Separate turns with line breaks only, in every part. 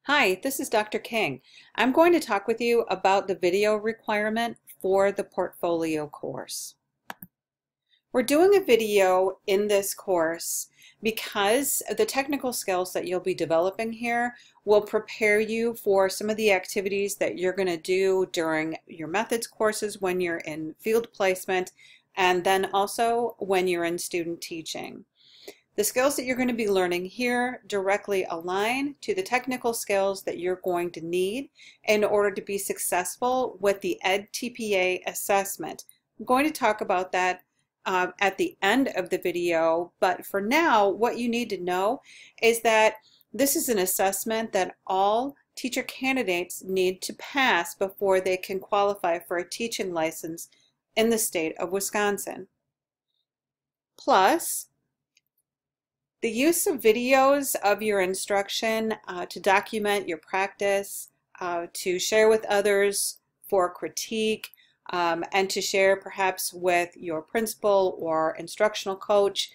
Hi, this is Dr. King. I'm going to talk with you about the video requirement for the portfolio course. We're doing a video in this course because the technical skills that you'll be developing here will prepare you for some of the activities that you're going to do during your methods courses when you're in field placement and then also when you're in student teaching. The skills that you're going to be learning here directly align to the technical skills that you're going to need in order to be successful with the EdTPA assessment. I'm going to talk about that at the end of the video, but for now, what you need to know is that this is an assessment that all teacher candidates need to pass before they can qualify for a teaching license in the state of Wisconsin. Plus, the use of videos of your instruction to document your practice, to share with others for critique, and to share perhaps with your principal or instructional coach.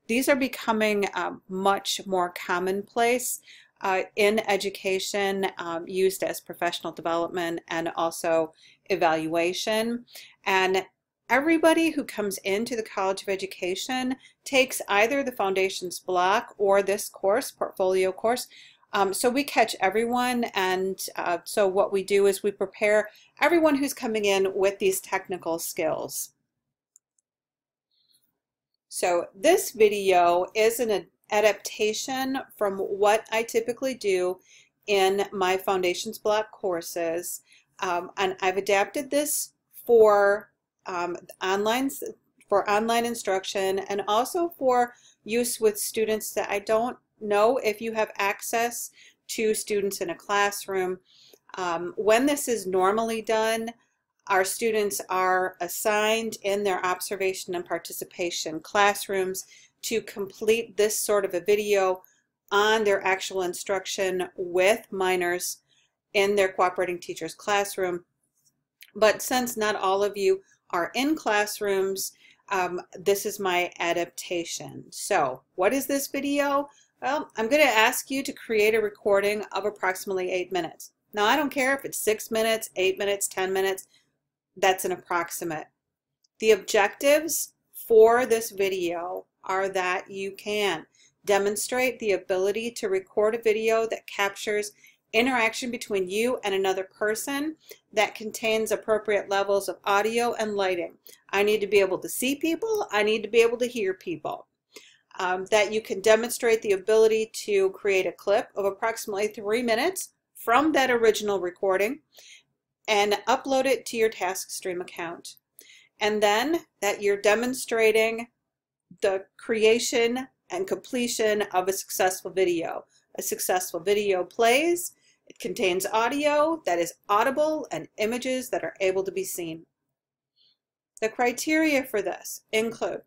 These are becoming much more commonplace in education, used as professional development and also evaluation. And everybody who comes into the College of Education takes either the Foundations block or this course, portfolio course. So we catch everyone, and so what we do is we prepare everyone who's coming in with these technical skills. So this video is an adaptation from what I typically do in my Foundations block courses, and I've adapted this for online instruction and also for use with students that I don't know if you have access to students in a classroom. When this is normally done, our students are assigned in their observation and participation classrooms to complete this sort of a video on their actual instruction with minors in their cooperating teacher's classroom. But since not all of you are in classrooms, this is my adaptation. So what is this video? Well, I'm going to ask you to create a recording of approximately 8 minutes. Now, I don't care if it's 6 minutes, 8 minutes, 10 minutes. That's an approximate. The objectives for this video are that you can demonstrate the ability to record a video that captures interaction between you and another person that contains appropriate levels of audio and lighting. I need to be able to see people. I need to be able to hear people. That you can demonstrate the ability to create a clip of approximately 3 minutes from that original recording and upload it to your TaskStream account. And then that you're demonstrating the creation and completion of a successful video. A successful video plays. It contains audio that is audible and images that are able to be seen. The criteria for this include: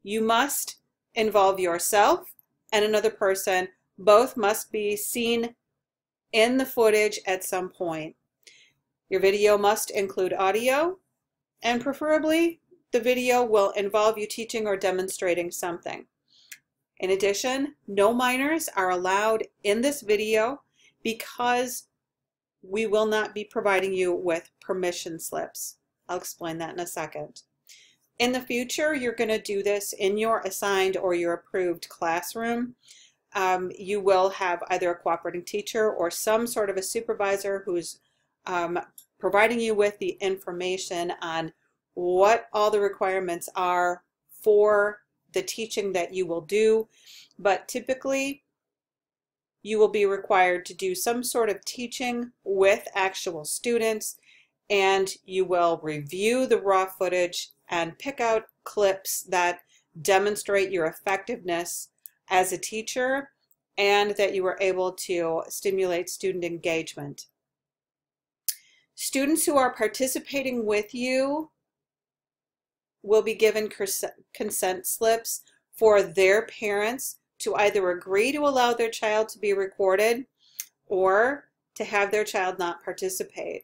you must involve yourself and another person. Both must be seen in the footage at some point. Your video must include audio, and preferably the video will involve you teaching or demonstrating something. In addition, no minors are allowed in this video because we will not be providing you with permission slips. I'll explain that in a second. In the future, you're going to do this in your assigned or your approved classroom. You will have either a cooperating teacher or some sort of a supervisor who's providing you with the information on what all the requirements are for the teaching that you will do. But typically, you will be required to do some sort of teaching with actual students, and you will review the raw footage and pick out clips that demonstrate your effectiveness as a teacher and that you were able to stimulate student engagement. Students who are participating with you will be given consent slips for their parents to either agree to allow their child to be recorded or to have their child not participate.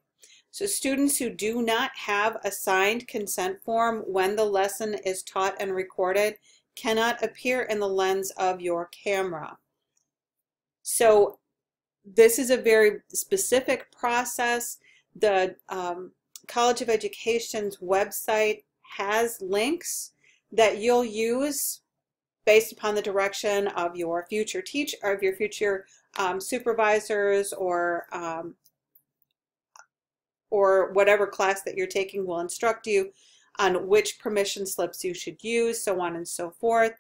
So students who do not have a signed consent form when the lesson is taught and recorded cannot appear in the lens of your camera. So This is a very specific process. The College of Education's website has links that you'll use based upon the direction of your future teacher, or of your future supervisors, or whatever class that you're taking will instruct you on which permission slips you should use, so on and so forth.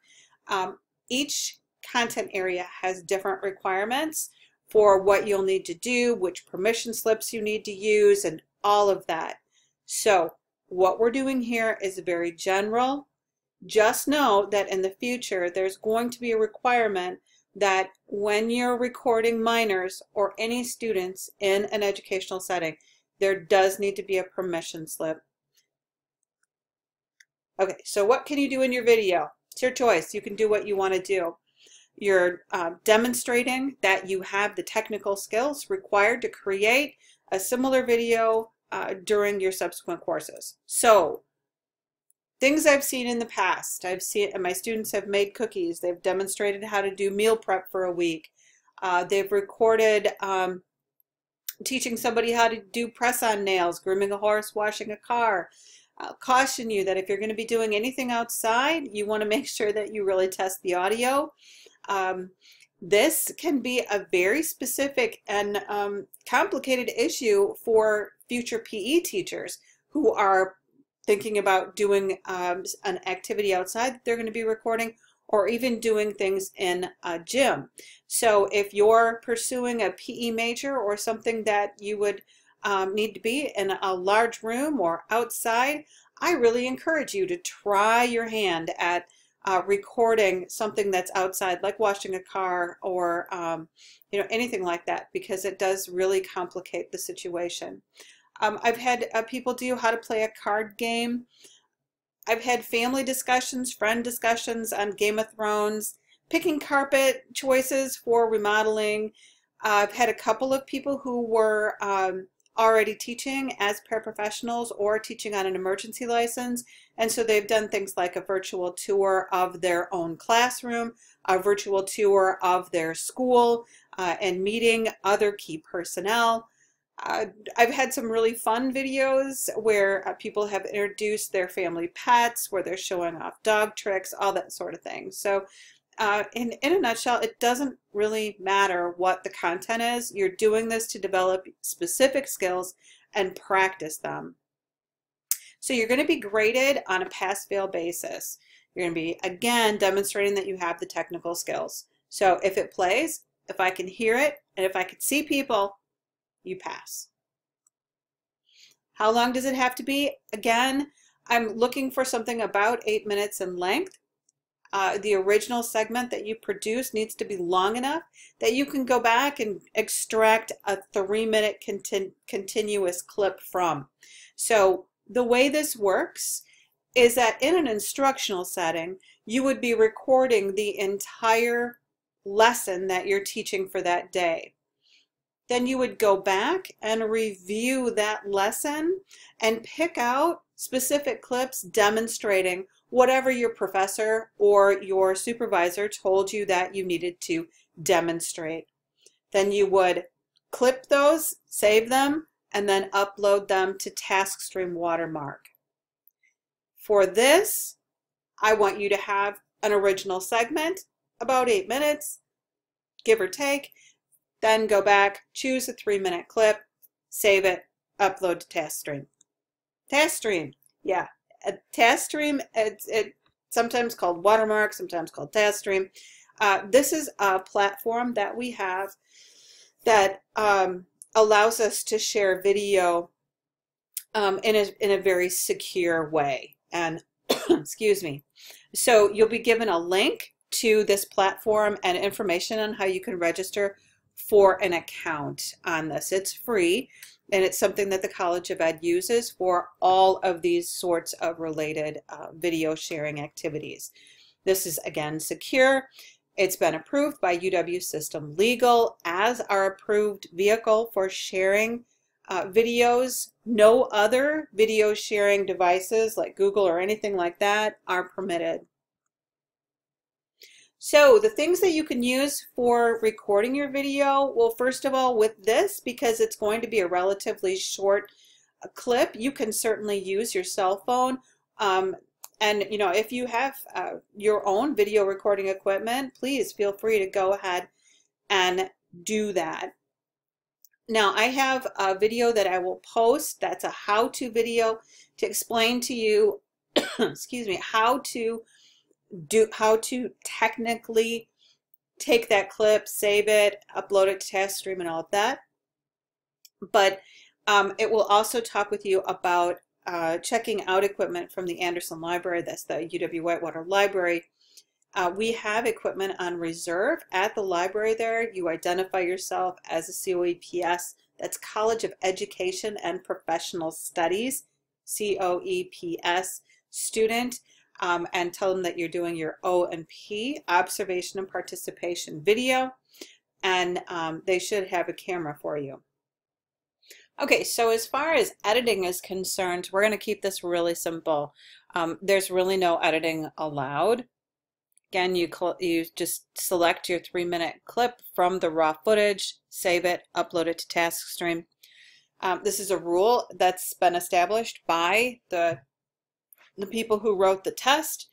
Each content area has different requirements for what you'll need to do, which permission slips you need to use, and all of that. So what we're doing here is very general. Just know that in the future there's going to be a requirement that when you're recording minors or any students in an educational setting, there does need to be a permission slip. Okay, so what can you do in your video? It's your choice. You can do what you want to do. You're demonstrating that you have the technical skills required to create a similar video during your subsequent courses. So, things I've seen in the past. My students have made cookies. They've demonstrated how to do meal prep for a week. They've recorded teaching somebody how to do press-on nails, grooming a horse, washing a car. I'll caution you that if you're going to be doing anything outside, you want to make sure that you really test the audio. This can be a very specific and complicated issue for future PE teachers who are thinking about doing an activity outside that they're going to be recording, or even doing things in a gym. So if you're pursuing a PE major or something that you would need to be in a large room or outside, I really encourage you to try your hand at recording something that's outside, like washing a car or anything like that, because it does really complicate the situation. I've had people do how to play a card game. I've had family discussions, friend discussions on Game of Thrones, picking carpet choices for remodeling. I've had a couple of people who were already teaching as paraprofessionals or teaching on an emergency license, and so they've done things like a virtual tour of their own classroom, a virtual tour of their school, and meeting other key personnel. I've had some really fun videos where people have introduced their family pets, where they're showing off dog tricks, all that sort of thing. So in a nutshell, it doesn't really matter what the content is. You're doing this to develop specific skills and practice them. So you're going to be graded on a pass-fail basis. You're going to be, again, demonstrating that you have the technical skills. So if it plays, if I can hear it, and if I can see people, you pass. How long does it have to be? Again, I'm looking for something about 8 minutes in length. The original segment that you produce needs to be long enough that you can go back and extract a 3-minute continuous clip from. So the way this works is that in an instructional setting, you would be recording the entire lesson that you're teaching for that day. Then you would go back and review that lesson and pick out specific clips demonstrating whatever your professor or your supervisor told you that you needed to demonstrate. Then you would clip those, save them, and then upload them to TaskStream Watermark. For this, I want you to have an original segment, about 8 minutes, give or take. Then go back, choose a 3-minute clip, save it, upload to TaskStream. TaskStream, yeah. TaskStream, it's sometimes called Watermark, sometimes called TaskStream. This is a platform that we have that allows us to share video in a very secure way. And excuse me. So you'll be given a link to this platform and information on how you can register for an account on this. It's free, and it's something that the College of Ed uses for all of these sorts of related video sharing activities. This is, again, secure. It's been approved by UW System Legal as our approved vehicle for sharing videos. No other video sharing devices like Google or anything like that are permitted. So the things that you can use for recording your video, well, first of all, with this, because it's going to be a relatively short clip, you can certainly use your cell phone. And you know, if you have your own video recording equipment, please feel free to go ahead and do that. Now, I have a video that I will post that's a how-to video to explain to you, excuse me, how to technically take that clip, save it, upload it to TaskStream and all of that. But it will also talk with you about checking out equipment from the Anderson Library. That's the UW-Whitewater Library. We have equipment on reserve at the library there. You identify yourself as a COEPS, that's College of Education and Professional Studies, COEPS student, and tell them that you're doing your O&P, Observation and Participation video, and they should have a camera for you. Okay, so as far as editing is concerned, we're going to keep this really simple. There's really no editing allowed. Again, you just select your 3-minute clip from the raw footage, save it, upload it to TaskStream. This is a rule that's been established by the people who wrote the test.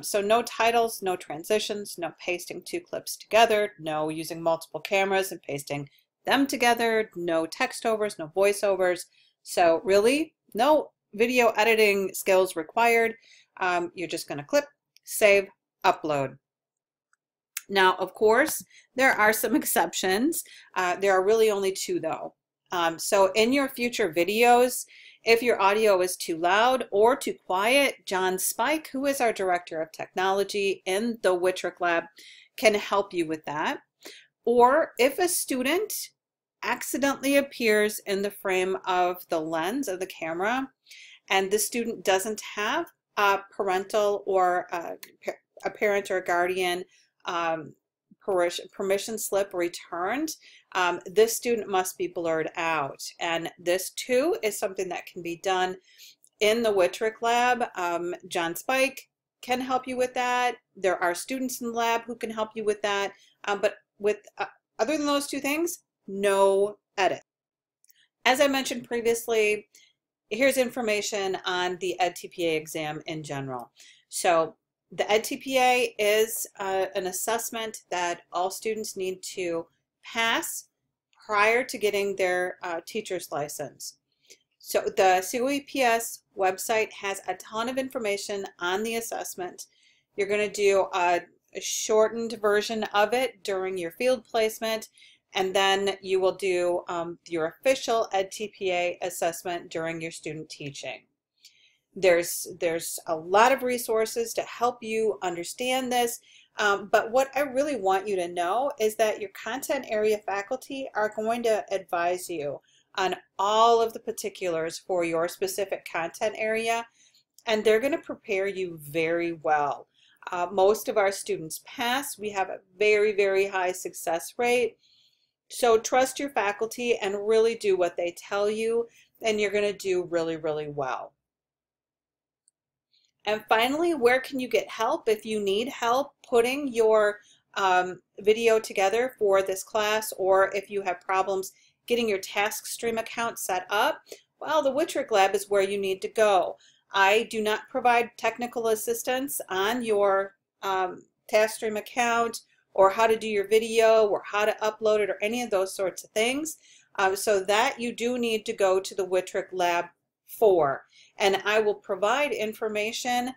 So no titles, no transitions, no pasting 2 clips together, no using multiple cameras and pasting them together, no text overs, no voiceovers. So really, no video editing skills required. You're just going to clip, save, upload. Now, of course, there are some exceptions. There are really only 2 though. So in your future videos, if your audio is too loud or too quiet, John Spike, who is our Director of Technology in the Wittrick Lab, can help you with that. Or if a student accidentally appears in the frame of the lens of the camera and the student doesn't have a parental or a parent or a guardian permission slip returned, this student must be blurred out. And this too is something that can be done in the Wittrick Lab. John Spike can help you with that. There are students in the lab who can help you with that. But with other than those 2 things, no edit. As I mentioned previously, here's information on the EdTPA exam in general. So the EdTPA is an assessment that all students need to pass prior to getting their teacher's license. So the COEPS website has a ton of information on the assessment. You're going to do a shortened version of it during your field placement, and then you will do your official EdTPA assessment during your student teaching. There's a lot of resources to help you understand this, but what I really want you to know is that your content area faculty are going to advise you on all of the particulars for your specific content area, and they're going to prepare you very well. Most of our students pass. We have a very, very high success rate. So trust your faculty and really do what they tell you, and you're going to do really, really well. And finally, where can you get help if you need help putting your video together for this class, or if you have problems getting your TaskStream account set up? Well, the Wittrick Lab is where you need to go. I do not provide technical assistance on your TaskStream account, or how to do your video, or how to upload it, or any of those sorts of things. So that you do need to go to the Wittrick Lab for. And I will provide information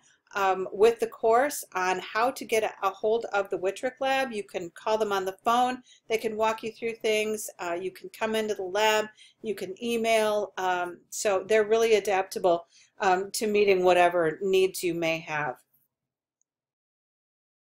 with the course on how to get a hold of the Wittrick Lab. You can call them on the phone. They can walk you through things. You can come into the lab. You can email. So they're really adaptable to meeting whatever needs you may have.